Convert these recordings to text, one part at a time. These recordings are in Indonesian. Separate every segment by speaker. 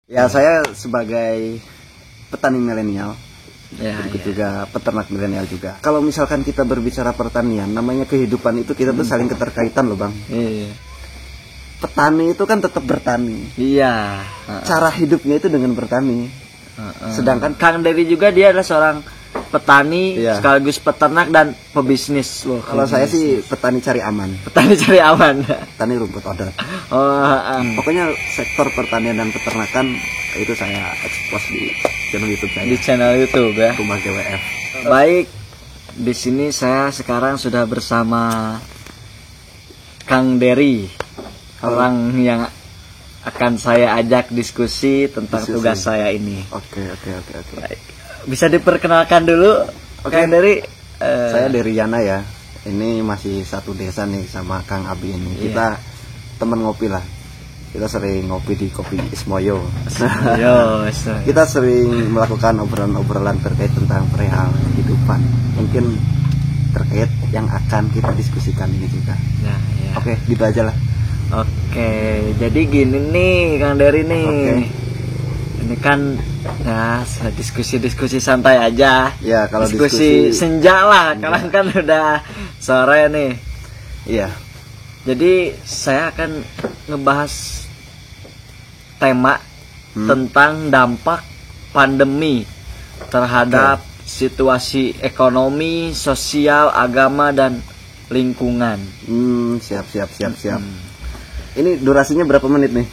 Speaker 1: Ya, saya sebagai petani milenial,
Speaker 2: Ya,
Speaker 1: juga peternak milenial juga. Kalau misalkan kita berbicara pertanian, namanya kehidupan itu kita tuh saling keterkaitan loh, Bang.
Speaker 2: Iya.
Speaker 1: Petani itu kan tetap bertani.
Speaker 2: Iya.
Speaker 1: Cara hidupnya itu dengan bertani. Sedangkan
Speaker 2: Kang Dery juga dia adalah seorang petani,
Speaker 1: Iya.
Speaker 2: sekaligus peternak dan pebisnis. Loh,
Speaker 1: kalau saya sih petani cari aman,
Speaker 2: petani cari aman.
Speaker 1: petani rumput odot.
Speaker 2: Oh,
Speaker 1: Pokoknya sektor pertanian dan peternakan itu saya ekspos di channel YouTube saya.
Speaker 2: di channel YouTube ya.
Speaker 1: Rumah GWF.
Speaker 2: Baik, di sini saya sekarang sudah bersama Kang Dery, orang yang akan saya ajak diskusi tentang tugas saya ini.
Speaker 1: Oke.
Speaker 2: Baik. Bisa diperkenalkan dulu,
Speaker 1: Oke.
Speaker 2: Kang Dery.
Speaker 1: Saya dari Yana ya. Ini masih satu desa nih sama Kang Abi ini.
Speaker 2: Iya.
Speaker 1: Kita teman ngopi lah. Kita sering ngopi di Kopi Ismoyo.
Speaker 2: Yo,
Speaker 1: Kita sering melakukan obrolan-obrolan terkait tentang perihal kehidupan. Mungkin terkait yang akan kita diskusikan ini juga.
Speaker 2: ya.
Speaker 1: Oke, gitu aja lah.
Speaker 2: Oke, jadi gini nih Kang Dery nih.
Speaker 1: Oke.
Speaker 2: Ini kan ya diskusi-diskusi santai aja.
Speaker 1: Ya, kalau
Speaker 2: diskusi senja lah, karena kan udah sore nih.
Speaker 1: Iya.
Speaker 2: Jadi saya akan ngebahas tema tentang dampak pandemi terhadap situasi ekonomi, sosial, agama dan lingkungan.
Speaker 1: Siap. Ini durasinya berapa menit nih?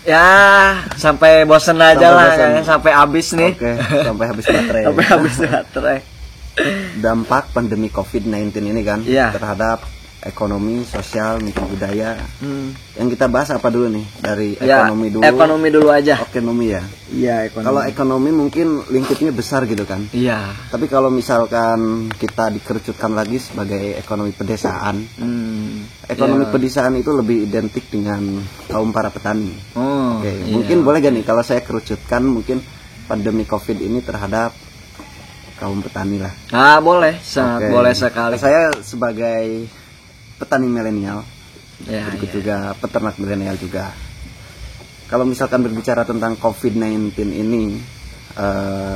Speaker 2: Ya, sampai bosen aja
Speaker 1: Sampai
Speaker 2: lah,
Speaker 1: bosen.
Speaker 2: kayaknya sampai habis nih.
Speaker 1: Oke, sampai habis baterai.
Speaker 2: Sampai habis baterai.
Speaker 1: Dampak pandemi COVID-19 ini kan
Speaker 2: Iya.
Speaker 1: terhadap ekonomi, sosial, mungkin budaya. Yang kita bahas apa dulu nih? Dari
Speaker 2: Ya,
Speaker 1: ekonomi dulu.
Speaker 2: ekonomi dulu aja.
Speaker 1: Ekonomi ya.
Speaker 2: Iya, ekonomi.
Speaker 1: Kalau ekonomi mungkin lingkupnya besar gitu kan.
Speaker 2: Iya.
Speaker 1: Tapi kalau misalkan kita dikerucutkan lagi sebagai ekonomi pedesaan, ekonomi
Speaker 2: Iya.
Speaker 1: pedesaan itu lebih identik dengan kaum para petani.
Speaker 2: Oh,
Speaker 1: Oke,
Speaker 2: iya.
Speaker 1: mungkin boleh gak nih kalau saya kerucutkan mungkin pandemi COVID ini terhadap kaum petani lah.
Speaker 2: Ah, boleh, sangat
Speaker 1: Oke.
Speaker 2: boleh sekali.
Speaker 1: Saya sebagai petani milenial,
Speaker 2: Ya,
Speaker 1: berikut
Speaker 2: ya.
Speaker 1: juga peternak milenial juga. Kalau misalkan berbicara tentang COVID-19 ini,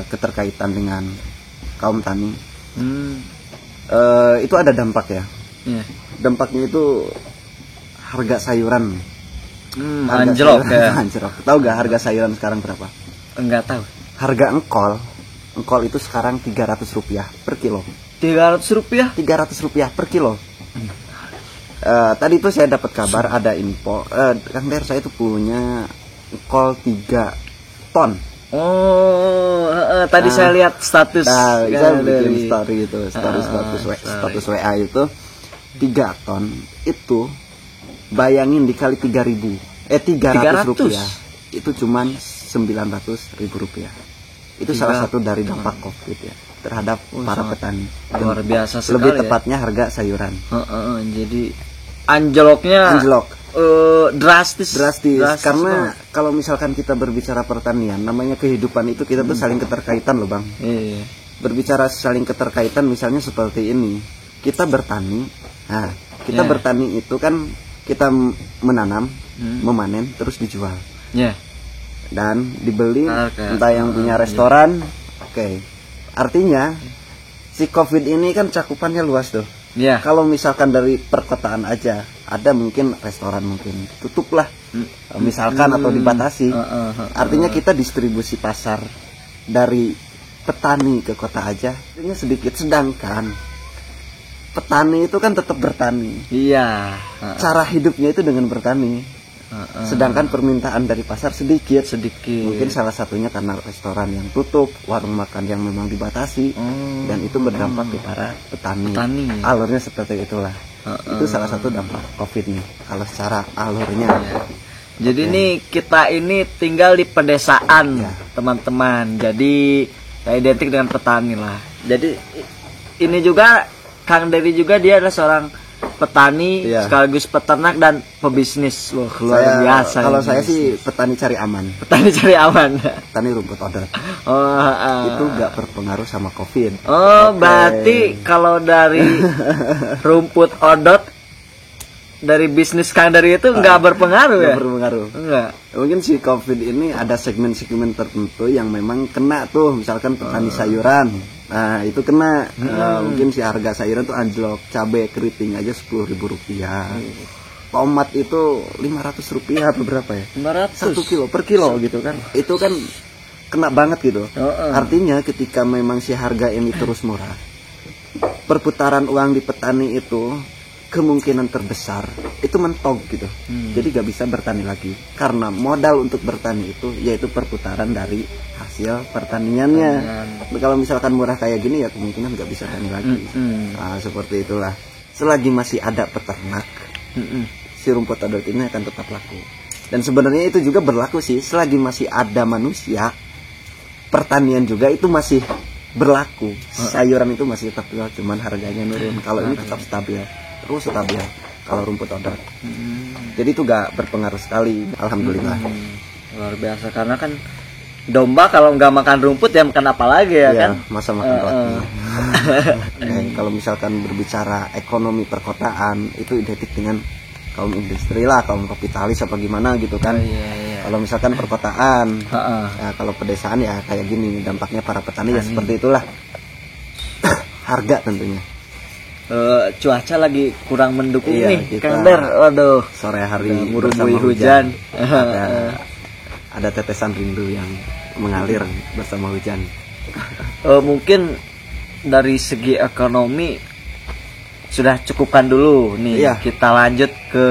Speaker 1: keterkaitan dengan kaum tani, itu ada dampak ya.
Speaker 2: Iya.
Speaker 1: Dampaknya itu harga sayuran. Harga
Speaker 2: Anjlok
Speaker 1: sayuran
Speaker 2: ya.
Speaker 1: anjlok. Tahu gak harga sayuran sekarang berapa?
Speaker 2: Enggak tahu.
Speaker 1: Harga engkol itu sekarang Rp300 per kilo.
Speaker 2: Rp300?
Speaker 1: Rp300 per kilo. Tadi itu saya dapat kabar ada info, Kang Der, saya itu punya engkol 3 ton.
Speaker 2: Oh, tadi saya lihat status.
Speaker 1: Nah,
Speaker 2: Kang
Speaker 1: saya bikin
Speaker 2: Dery.
Speaker 1: story itu, status WA itu 3 ton itu bayangin dikali 300 rupiah. Itu cuman Rp900.000. Itu salah satu dari dampak COVID ya terhadap para petani.
Speaker 2: Luar biasa sekali.
Speaker 1: Lebih tepatnya harga sayuran.
Speaker 2: Jadi anjloknya
Speaker 1: Anjlok.
Speaker 2: drastis
Speaker 1: Karena kalau misalkan kita berbicara pertanian, namanya kehidupan itu kita tuh saling keterkaitan loh, Bang.
Speaker 2: Iya.
Speaker 1: Berbicara saling keterkaitan misalnya seperti ini. Kita bertani. Nah, kita
Speaker 2: Ya.
Speaker 1: bertani itu kan kita menanam, memanen terus dijual.
Speaker 2: Ya.
Speaker 1: Dan dibeli
Speaker 2: Oke.
Speaker 1: entah yang punya restoran. Oke. Artinya si COVID ini kan cakupannya luas tuh.
Speaker 2: Ya.
Speaker 1: Kalau misalkan dari perkotaan aja, ada mungkin restoran mungkin tutup lah, misalkan atau dibatasi. Artinya kita distribusi pasar dari petani ke kota aja, artinya sedikit. Sedangkan petani itu kan tetap bertani.
Speaker 2: Iya.
Speaker 1: Cara hidupnya itu dengan bertani. Sedangkan permintaan dari pasar sedikit. Mungkin salah satunya karena restoran yang tutup, warung makan yang memang dibatasi, dan itu berdampak ke para petani. Alurnya seperti itulah. Itu salah satu dampak COVID nih. Kalau secara alurnya.
Speaker 2: Jadi nih kita ini tinggal di pedesaan,
Speaker 1: Ya.
Speaker 2: teman-teman. Jadi ya identik dengan petani lah. Jadi ini juga Kang Dery juga dia adalah seorang petani,
Speaker 1: Iya.
Speaker 2: sekaligus peternak dan pebisnis. Loh, luar biasa.
Speaker 1: Kalau
Speaker 2: ini.
Speaker 1: saya sih petani cari aman,
Speaker 2: petani cari aman.
Speaker 1: petani rumput odot.
Speaker 2: Oh,
Speaker 1: Itu nggak berpengaruh sama COVID.
Speaker 2: Oh,
Speaker 1: Oke.
Speaker 2: berarti kalau dari rumput odot dari bisnis Kang Dery itu nggak berpengaruh ya?
Speaker 1: Nggak berpengaruh.
Speaker 2: Enggak.
Speaker 1: Mungkin si COVID ini ada segmen-segmen tertentu yang memang kena tuh, misalkan petani sayuran. Nah, itu kena. Mungkin si harga sayuran tuh anjlok, cabai keriting aja Rp10.000. Tomat itu Rp500 atau berapa ya?
Speaker 2: 500
Speaker 1: 1 kilo per kilo gitu kan. Itu kan kena banget gitu. Artinya ketika memang si harga ini terus murah, perputaran uang di petani itu kemungkinan terbesar itu mentok gitu. Jadi gak bisa bertani lagi karena modal untuk bertani itu yaitu perputaran dari hasil pertaniannya. Kalau misalkan murah kayak gini ya kemungkinan gak bisa tani lagi. Nah, seperti itulah. Selagi masih ada peternak, si rumput adat ini akan tetap laku. Dan sebenarnya itu juga berlaku sih, selagi masih ada manusia, pertanian juga itu masih berlaku. Sayuran itu masih tetap jual, cuman harganya nurun. Kalau ini tetap stabil, terus stabil kalau rumput adat. Jadi itu gak berpengaruh sekali, alhamdulillah.
Speaker 2: Luar biasa, karena kan domba kalau nggak makan rumput ya makan apa lagi ya, kan?
Speaker 1: Masa makan roti. Kalau misalkan berbicara ekonomi perkotaan itu identik dengan kaum industri lah, kaum kapitalis apa gimana gitu kan. Kalau misalkan perkotaan, ya, kalau pedesaan ya kayak gini, dampaknya para petani ya seperti itulah. Harga tentunya.
Speaker 2: Cuaca lagi kurang mendukung nih, Kang Der. Waduh,
Speaker 1: sore hari
Speaker 2: murui hujan.
Speaker 1: Ada tetesan rindu yang mengalir bersama hujan.
Speaker 2: Mungkin dari segi ekonomi sudah cukupkan dulu nih. Kita lanjut ke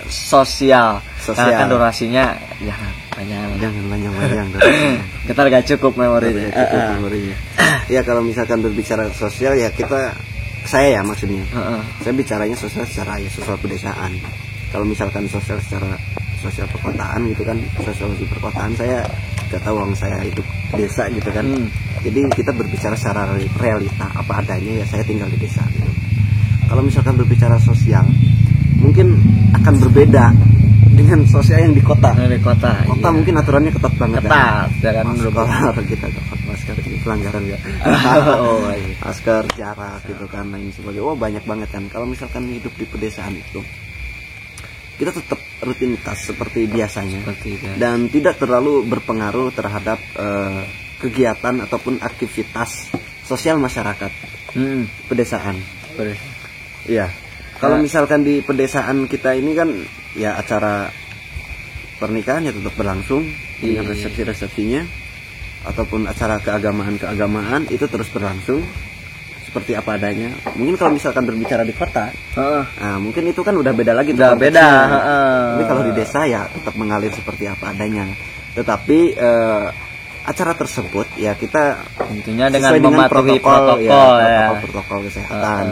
Speaker 2: sosial. Karena kan durasinya jangan panjang. Kita gak cukup memorinya.
Speaker 1: Ya kalau misalkan berbicara sosial ya saya ya maksudnya. Saya bicaranya sosial secara sosial pedesaan. Kalau misalkan sosial secara sosial perkotaan gitu kan, sosiologi perkotaan saya gak tahu, orang saya hidup desa gitu kan. Jadi kita berbicara secara realita apa adanya, ya saya tinggal di desa gitu. Kalau misalkan berbicara sosial mungkin akan berbeda dengan sosial yang di kota. Kota mungkin aturannya ketat banget.
Speaker 2: Jangan
Speaker 1: masker kita masker ini pelanggaran ya. Masker, jarak gitu kan, lain sebagainya. Banyak banget kan. Kalau misalkan hidup di pedesaan itu kita tetap rutinitas seperti biasanya dan tidak terlalu berpengaruh terhadap kegiatan ataupun aktivitas sosial masyarakat pedesaan. Iya. Kalau misalkan di pedesaan kita ini kan ya acara pernikahan ya tetap berlangsung dengan resepsi-resepsinya, ataupun acara keagamaan itu terus berlangsung seperti apa adanya. Mungkin kalau misalkan berbicara di kota, nah, mungkin itu kan udah beda lagi.
Speaker 2: Udah beda.
Speaker 1: Tapi kalau di desa ya tetap mengalir seperti apa adanya. Tetapi acara tersebut ya kita
Speaker 2: tentunya dengan mematuhi protokol
Speaker 1: kesehatan,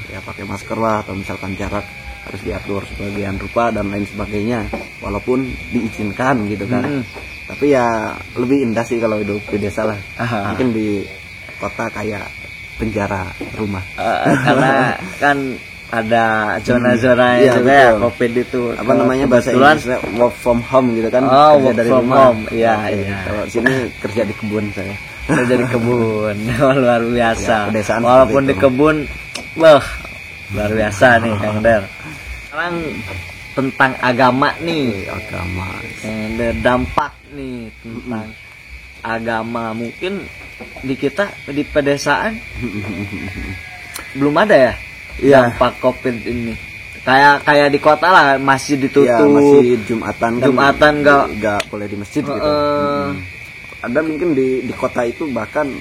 Speaker 1: ya pakai masker lah, atau misalkan jarak harus diatur sebagian rupa dan lain sebagainya, walaupun diizinkan gitu kan. Tapi ya lebih indah sih kalau hidup di desa lah. Mungkin di kota kayak penjara rumah.
Speaker 2: Karena kan ada zona-zona juga ya, COVID itu.
Speaker 1: Apa namanya bahasa Inggrisnya work from home gitu kan.
Speaker 2: Work dari from rumah. Home. Iya.
Speaker 1: Kalau sini kerja di kebun saya.
Speaker 2: Kerja di kebun. Luar biasa.
Speaker 1: Ya,
Speaker 2: walaupun di kebun, luar biasa nih Kang Der. Sekarang tentang agama nih.
Speaker 1: Agama.
Speaker 2: Dampak nih tentang agama, mungkin di kita di pedesaan belum ada ya dampak COVID ini. Kayak di kota lah masih ditutup.
Speaker 1: Ya, masih Jumatan
Speaker 2: nggak
Speaker 1: boleh di masjid gitu. Ada mungkin di kota itu bahkan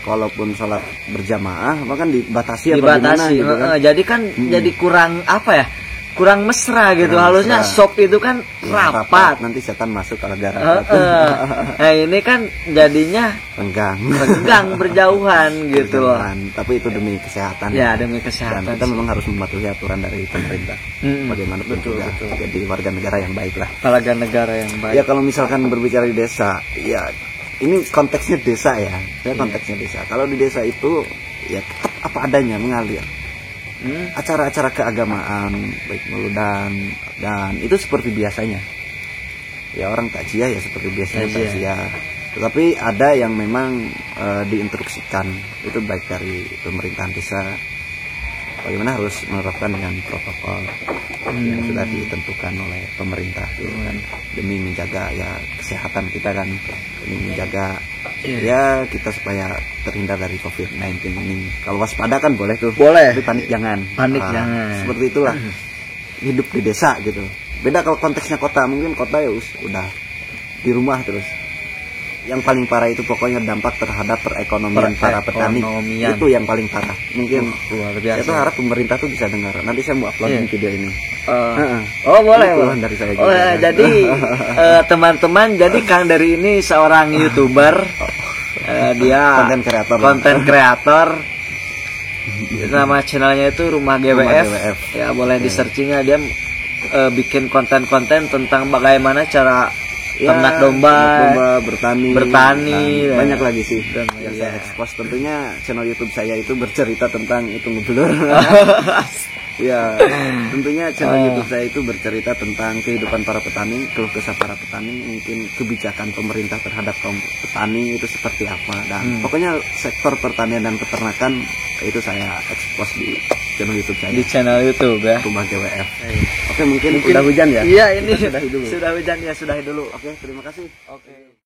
Speaker 1: kalaupun sholat berjamaah bahkan dibatasi gitu kan.
Speaker 2: Jadi kan jadi kurang apa ya? Kurang mesra gitu. Harusnya shop itu kan rapat.
Speaker 1: Nanti setan masuk kalau gak rapat.
Speaker 2: Nah ini kan jadinya renggang berjauhan gitu loh.
Speaker 1: Tapi itu demi kesehatan.
Speaker 2: Ya, demi kesehatan.
Speaker 1: Dan kita memang harus mematuhi aturan dari pemerintah. Bagaimanapun juga jadi warga negara yang baik lah.
Speaker 2: Warga negara yang baik.
Speaker 1: Ya kalau misalkan berbicara di desa, ya ini konteksnya desa ya. Konteksnya desa. Kalau di desa itu ya tetap apa adanya, mengalir. Acara-acara keagamaan baik meludan dan itu seperti biasanya ya, orang takziah ya seperti biasanya takziah. Tetapi ada yang memang diinstruksikan itu baik dari pemerintahan desa bagaimana harus menerapkan dengan protokol yang sudah ditentukan oleh pemerintah gitu kan, demi menjaga ya kesehatan kita kan, demi menjaga ya kita supaya terhindar dari COVID-19 ini. Kalau waspada kan boleh tuh,
Speaker 2: boleh,
Speaker 1: tapi panik jangan.
Speaker 2: Jangan.
Speaker 1: Seperti itulah hidup di desa gitu. Beda kalau konteksnya kota, mungkin kota ya udah di rumah terus. Yang paling parah itu pokoknya dampak terhadap perekonomian para petani. Itu yang paling parah. Mungkin
Speaker 2: luar biasa.
Speaker 1: Itu harap pemerintah tuh bisa dengar. Nanti saya mau upload video ini.
Speaker 2: Oh boleh.
Speaker 1: Dari saya juga.
Speaker 2: Jadi teman-teman, jadi Kang Dery ini seorang YouTuber. Dia konten kreator. Nama channelnya itu Rumah GWF. Ya boleh di searchingnya, dia bikin konten-konten tentang bagaimana cara ternak domba, bertani,
Speaker 1: banyak lagi sih yang saya expose. Tentunya channel YouTube saya itu bercerita tentang itu ngeblur. Ya, tentunya channel YouTube saya itu bercerita tentang kehidupan para petani, keluh kesah para petani, mungkin kebijakan pemerintah terhadap kaum petani itu seperti apa, dan pokoknya sektor pertanian dan peternakan itu saya expose di channel YouTube saya.
Speaker 2: Di channel YouTube ya.
Speaker 1: Rumah GWF. Oke, mungkin udah hujan ya?
Speaker 2: Iya, ini sudah hujan ya, sudahi dulu.
Speaker 1: Oke, terima kasih.
Speaker 2: Oke.